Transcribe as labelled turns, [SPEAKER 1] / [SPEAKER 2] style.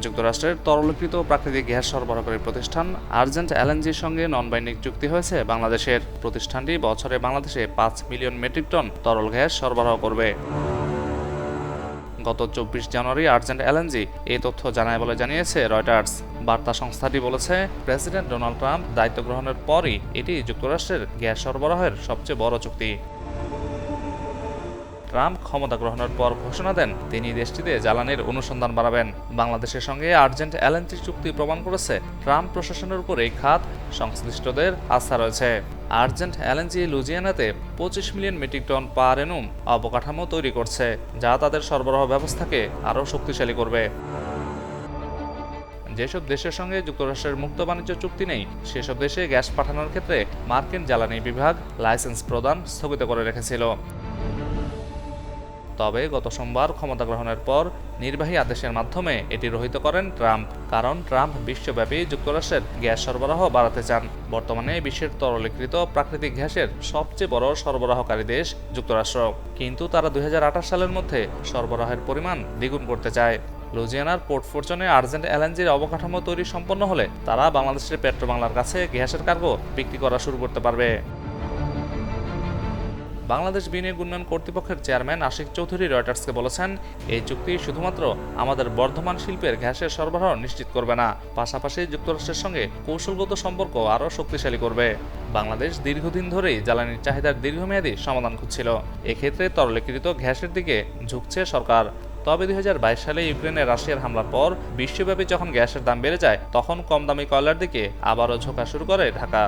[SPEAKER 1] যুক্তরাষ্ট্রের তরলীকৃত প্রাকৃতিক গ্যাস সরবরাহকারী প্রতিষ্ঠান আর্জেন্ট এলএনজির সঙ্গে নন বাইন্ডিং চুক্তি হয়েছে বাংলাদেশের। প্রতিষ্ঠানটি বছরে বাংলাদেশে ৫ মিলিয়ন মেট্রিক টন তরল গ্যাস সরবরাহ করবে। গত ২৪ জানুয়ারি আর্জেন্ট এলএনজি এই তথ্য জানায় বলে জানিয়েছে রয়টার্স। বার্তা সংস্থাটি বলেছে, প্রেসিডেন্ট ডোনাল্ড ট্রাম্প দায়িত্ব গ্রহণের পরই এটি যুক্তরাষ্ট্রের গ্যাস সরবরাহের সবচেয়ে বড় চুক্তি। ট্রাম্প ক্ষমতা গ্রহণের পর ঘোষণা দেন তিনি দেশটিতে জ্বালানির অনুসন্ধান বাড়াবেন। বাংলাদেশের সঙ্গে আর্জেন্ট এলএনজি চুক্তি প্রমাণ করেছে ট্রাম্প প্রশাসনের উপর এই খাত সংশ্লিষ্টদের আস্থা রয়েছে। আর্জেন্ট এলএনজি লুজিয়ানাতে ২৫ million metric ton per annum অবকাঠামো তৈরি করছে, যা তাদের সরবরাহ ব্যবস্থাকে আরও শক্তিশালী করবে। যেসব দেশের সঙ্গে যুক্তরাষ্ট্রের মুক্ত বাণিজ্য চুক্তি নেই, সেসব দেশে গ্যাস পাঠানোর ক্ষেত্রে মার্কিন জ্বালানি বিভাগ লাইসেন্স প্রদান স্থগিত করে রেখেছিল। তবে গত সোমবার ক্ষমতা গ্রহণের পর নির্বাহী আদেশের মাধ্যমে এটি রহিত করেন ট্রাম্প, কারণ ট্রাম্প বিশ্বব্যাপী যুক্তরাষ্ট্রের গ্যাস সরবরাহ বাড়াতে চান। বর্তমানে বিশ্বের তরলীকৃত প্রাকৃতিক গ্যাসের সবচেয়ে বড় সরবরাহকারী দেশ যুক্তরাষ্ট্র, কিন্তু তারা ২০২৮ সালের মধ্যে সরবরাহের পরিমাণ দ্বিগুণ করতে চায়। লুজিয়ানার পোর্ট ফরচুনে আর্জেন্ট এলএনজির অবকাঠামো তৈরি সম্পন্ন হলে তারা বাংলাদেশের পেট্রোবাংলার কাছে গ্যাসের কার্গো বিক্রি করা শুরু করতে পারবে। বাংলাদেশ বিনিয়োগ উন্নয়ন কর্তৃপক্ষের চেয়ারম্যান আশিক চৌধুরী রয়টার্সকে বলেছেন, এই চুক্তি শুধুমাত্র আমাদের বর্ধমান শিল্পের গ্যাসের সরবরাহ নিশ্চিত করবে না, পাশাপাশি যুক্তরাষ্ট্রের সঙ্গে কৌশলগত সম্পর্ক আরও শক্তিশালী করবে। বাংলাদেশ দীর্ঘদিন ধরেই জ্বালানির চাহিদার দীর্ঘমেয়াদী সমাধান খুঁজছিল। এক্ষেত্রে তরলীকৃত গ্যাসের দিকে ঝুঁকছে সরকার। তবে ২০২২ সালে ইউক্রেনে রাশিয়ার হামলার পর বিশ্বব্যাপী যখন গ্যাসের দাম বেড়ে যায়, তখন কম দামি কয়লার দিকে আবারও ঝোঁকা শুরু করে ঢাকা।